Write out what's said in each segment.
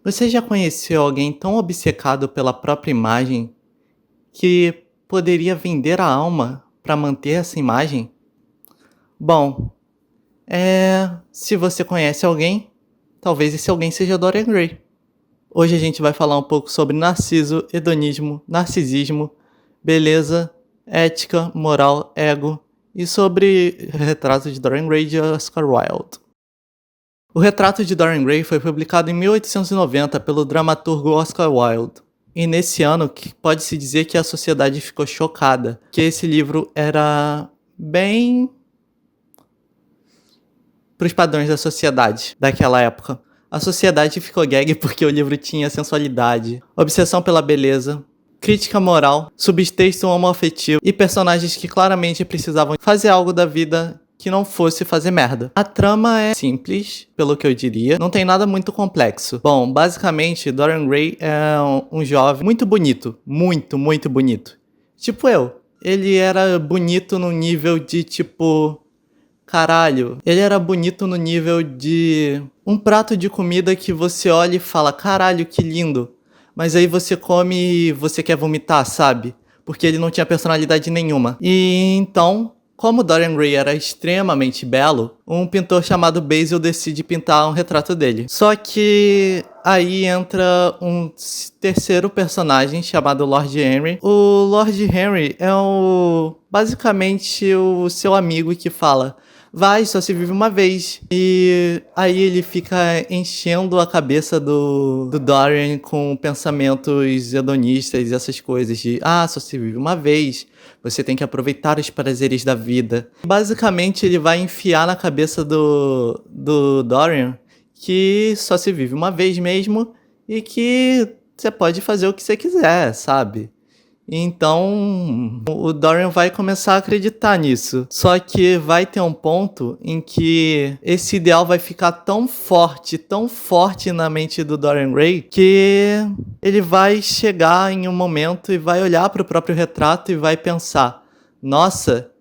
Você já conheceu alguém tão obcecado pela própria imagem que poderia vender a alma para manter essa imagem? Bom, se você conhece alguém, talvez esse alguém seja Dorian Gray. Hoje a gente vai falar um pouco sobre narciso, hedonismo, narcisismo, beleza, ética, moral, ego e sobre o retrato de Dorian Gray de Oscar Wilde. O retrato de Dorian Gray foi publicado em 1890 pelo dramaturgo Oscar Wilde. E nesse ano, pode-se dizer que a sociedade ficou chocada, que esse livro era bem para os padrões da sociedade daquela época. A sociedade ficou gag porque o livro tinha sensualidade, obsessão pela beleza, crítica moral, subtexto homoafetivo e personagens que claramente precisavam fazer algo da vida que não fosse fazer merda. A trama é simples, pelo que eu diria, não tem nada muito complexo. Bom, basicamente, Dorian Gray é um jovem muito bonito, muito bonito. Tipo eu. Ele era bonito no nível de tipo... Caralho, ele era bonito no nível de um prato de comida que você olha e fala, caralho, que lindo. Mas aí você come e você quer vomitar, sabe? Porque ele não tinha personalidade nenhuma. E então, como Dorian Gray era extremamente belo, um pintor chamado Basil decide pintar um retrato dele. Só que aí entra um terceiro personagem chamado Lord Henry. O Lord Henry é basicamente o seu amigo que fala... Vai, só se vive uma vez. E aí ele fica enchendo a cabeça do Dorian com pensamentos hedonistas e essas coisas de só se vive uma vez, você tem que aproveitar os prazeres da vida. Basicamente ele vai enfiar na cabeça do Dorian que só se vive uma vez mesmo e que você pode fazer o que você quiser, sabe? Então, o Dorian vai começar a acreditar nisso. Só que vai ter um ponto em que esse ideal vai ficar tão forte na mente do Dorian Gray, que ele vai chegar em um momento e vai olhar para o próprio retrato e vai pensar: nossa,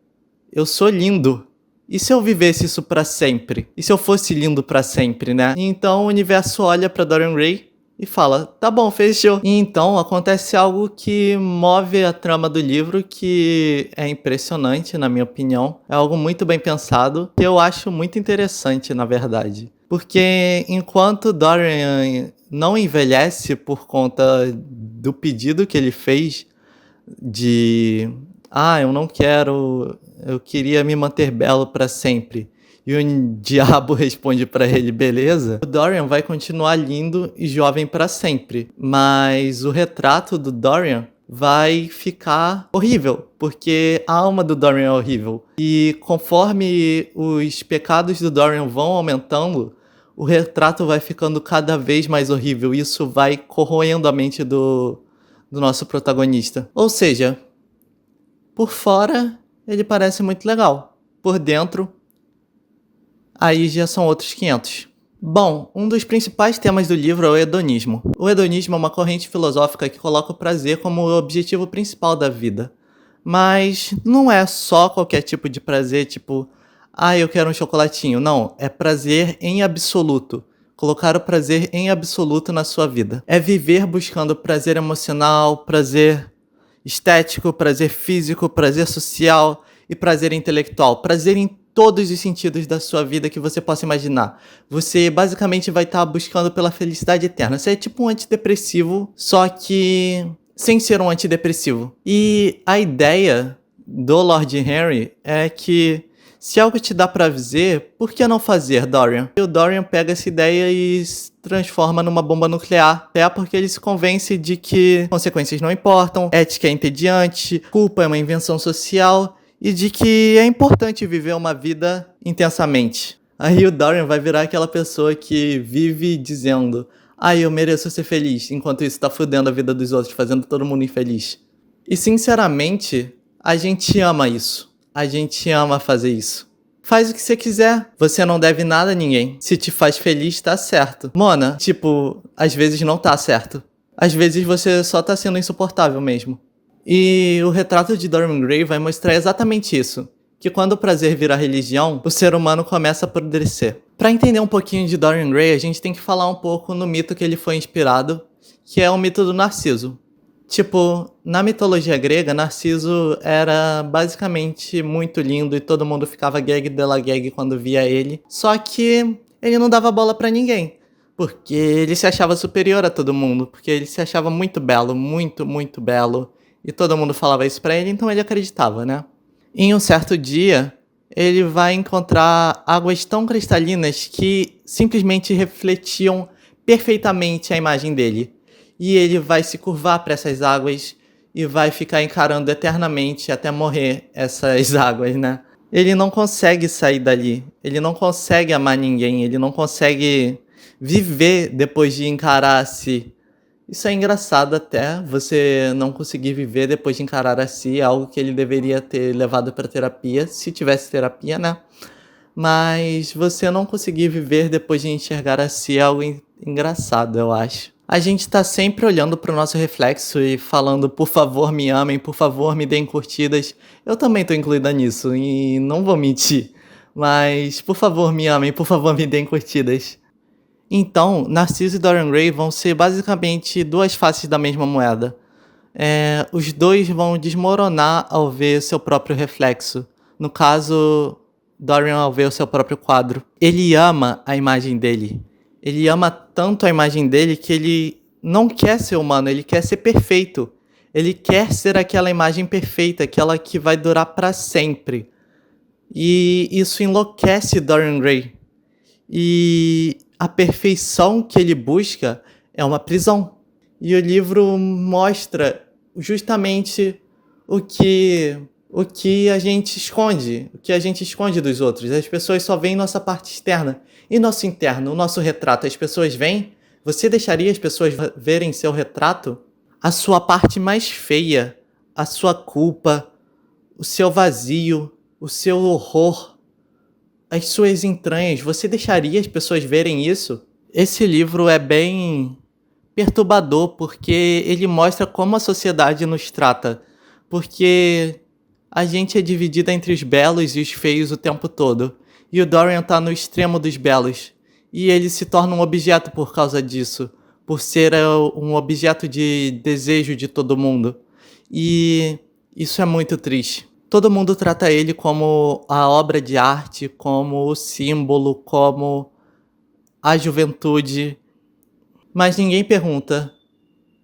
eu sou lindo. E se eu vivesse isso pra sempre? E se eu fosse lindo pra sempre, né? Então o universo olha pra Dorian Gray e fala, tá bom, fechou. E então acontece algo que move a trama do livro, que é impressionante, na minha opinião. É algo muito bem pensado, que eu acho muito interessante, na verdade. Porque enquanto Dorian não envelhece por conta do pedido que ele fez de... eu não quero... Eu queria me manter belo pra sempre. E o diabo responde pra ele, beleza? O Dorian vai continuar lindo e jovem pra sempre. Mas o retrato do Dorian vai ficar horrível, porque a alma do Dorian é horrível. E conforme os pecados do Dorian vão aumentando, o retrato vai ficando cada vez mais horrível. Isso vai corroendo a mente do nosso protagonista. Ou seja, por fora ele parece muito legal. Por dentro, aí já são outros 500. Bom, um dos principais temas do livro é o hedonismo. O hedonismo é uma corrente filosófica que coloca o prazer como o objetivo principal da vida. Mas não é só qualquer tipo de prazer, tipo, eu quero um chocolatinho. Não, é prazer em absoluto. Colocar o prazer em absoluto na sua vida. É viver buscando prazer emocional, prazer estético, prazer físico, prazer social e prazer intelectual. Prazer em todos os sentidos da sua vida que você possa imaginar. Você basicamente vai estar buscando pela felicidade eterna. Você é tipo um antidepressivo, só que sem ser um antidepressivo. E a ideia do Lord Henry é que se algo te dá prazer, por que não fazer, Dorian? E o Dorian pega essa ideia e transforma numa bomba nuclear. Porque ele se convence de que consequências não importam, ética é entediante, culpa é uma invenção social e de que é importante viver uma vida intensamente. Aí o Dorian vai virar aquela pessoa que vive dizendo: eu mereço ser feliz, enquanto isso tá fudendo a vida dos outros, fazendo todo mundo infeliz. E sinceramente, a gente ama isso. A gente ama fazer isso. Faz o que você quiser. Você não deve nada a ninguém. Se te faz feliz, tá certo. Mona, às vezes não tá certo. Às vezes você só tá sendo insuportável mesmo. E o retrato de Dorian Gray vai mostrar exatamente isso. Que quando o prazer vira religião, o ser humano começa a apodrecer. Para entender um pouquinho de Dorian Gray, a gente tem que falar um pouco no mito que ele foi inspirado, que é o mito do Narciso. Tipo, na mitologia grega, Narciso era basicamente muito lindo e todo mundo ficava gag dela gag quando via ele. Só que ele não dava bola pra ninguém, porque ele se achava superior a todo mundo, porque ele se achava muito belo, muito, muito belo. E todo mundo falava isso pra ele, então ele acreditava, né? Em um certo dia, ele vai encontrar águas tão cristalinas que simplesmente refletiam perfeitamente a imagem dele. E ele vai se curvar para essas águas e vai ficar encarando eternamente até morrer essas águas, né? Ele não consegue sair dali, ele não consegue amar ninguém, ele não consegue viver depois de encarar a si. Isso é engraçado até, você não conseguir viver depois de encarar a si, é algo que ele deveria ter levado para terapia, se tivesse terapia, né? Mas você não conseguir viver depois de enxergar a si é algo engraçado, eu acho. A gente tá sempre olhando pro nosso reflexo e falando, por favor, me amem, por favor, me deem curtidas. Eu também tô incluída nisso e não vou mentir. Mas, por favor, me amem, por favor, me deem curtidas. Então, Narciso e Dorian Gray vão ser basicamente duas faces da mesma moeda. Os dois vão desmoronar ao ver seu próprio reflexo. No caso, Dorian ao ver o seu próprio quadro. Ele ama a imagem dele. Ele ama tanto a imagem dele que ele não quer ser humano, ele quer ser perfeito. Ele quer ser aquela imagem perfeita, aquela que vai durar para sempre. E isso enlouquece Dorian Gray. E a perfeição que ele busca é uma prisão. E o livro mostra justamente o que a gente esconde, o que a gente esconde dos outros. As pessoas só veem nossa parte externa. E nosso interno, o nosso retrato, as pessoas veem? Você deixaria as pessoas verem seu retrato? A sua parte mais feia, a sua culpa, o seu vazio, o seu horror, as suas entranhas, você deixaria as pessoas verem isso? Esse livro é bem perturbador porque ele mostra como a sociedade nos trata. Porque a gente é dividida entre os belos e os feios o tempo todo. E o Dorian tá no extremo dos belos. E ele se torna um objeto por causa disso. Por ser um objeto de desejo de todo mundo. E isso é muito triste. Todo mundo trata ele como a obra de arte, como o símbolo, como a juventude. Mas ninguém pergunta: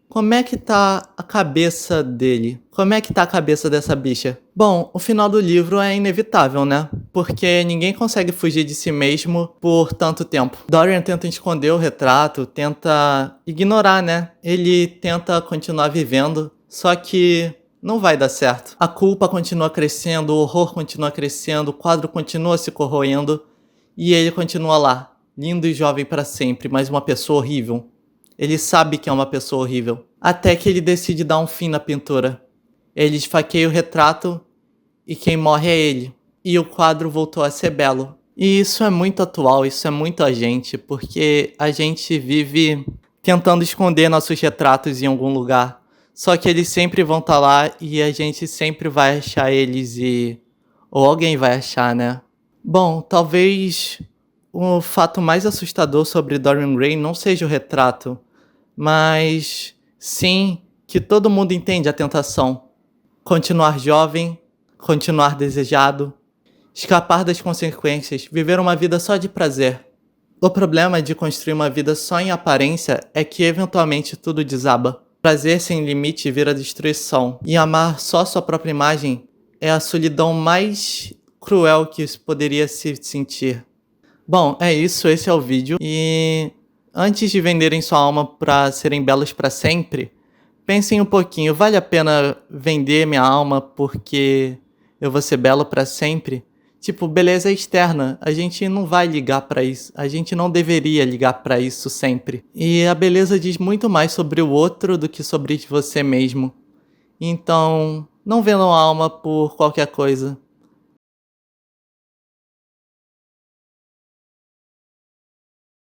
como é que tá a cabeça dele? Como é que tá a cabeça dessa bicha? Bom, o final do livro é inevitável, né? Porque ninguém consegue fugir de si mesmo por tanto tempo. Dorian tenta esconder o retrato, tenta ignorar, né? Ele tenta continuar vivendo, só que não vai dar certo. A culpa continua crescendo, o horror continua crescendo, o quadro continua se corroendo e ele continua lá, lindo e jovem para sempre, mas uma pessoa horrível. Ele sabe que é uma pessoa horrível. Até que ele decide dar um fim na pintura. Ele esfaqueia o retrato e quem morre é ele. E o quadro voltou a ser belo. E isso é muito atual, isso é muito a gente, porque a gente vive tentando esconder nossos retratos em algum lugar. Só que eles sempre vão estar lá e a gente sempre vai achar eles e... ou alguém vai achar, né? Bom, talvez o fato mais assustador sobre Dorian Gray não seja o retrato, mas sim que todo mundo entende a tentação. Continuar jovem, continuar desejado, escapar das consequências, viver uma vida só de prazer. O problema de construir uma vida só em aparência é que eventualmente tudo desaba. Prazer sem limite vira destruição, e amar só sua própria imagem é a solidão mais cruel que poderia se sentir. Bom, é isso, esse é o vídeo. E antes de venderem sua alma para serem belos para sempre, pensem um pouquinho, vale a pena vender minha alma porque eu vou ser belo para sempre? Tipo, beleza externa, a gente não vai ligar pra isso, a gente não deveria ligar pra isso sempre. E a beleza diz muito mais sobre o outro do que sobre você mesmo. Então, não vendam a alma por qualquer coisa.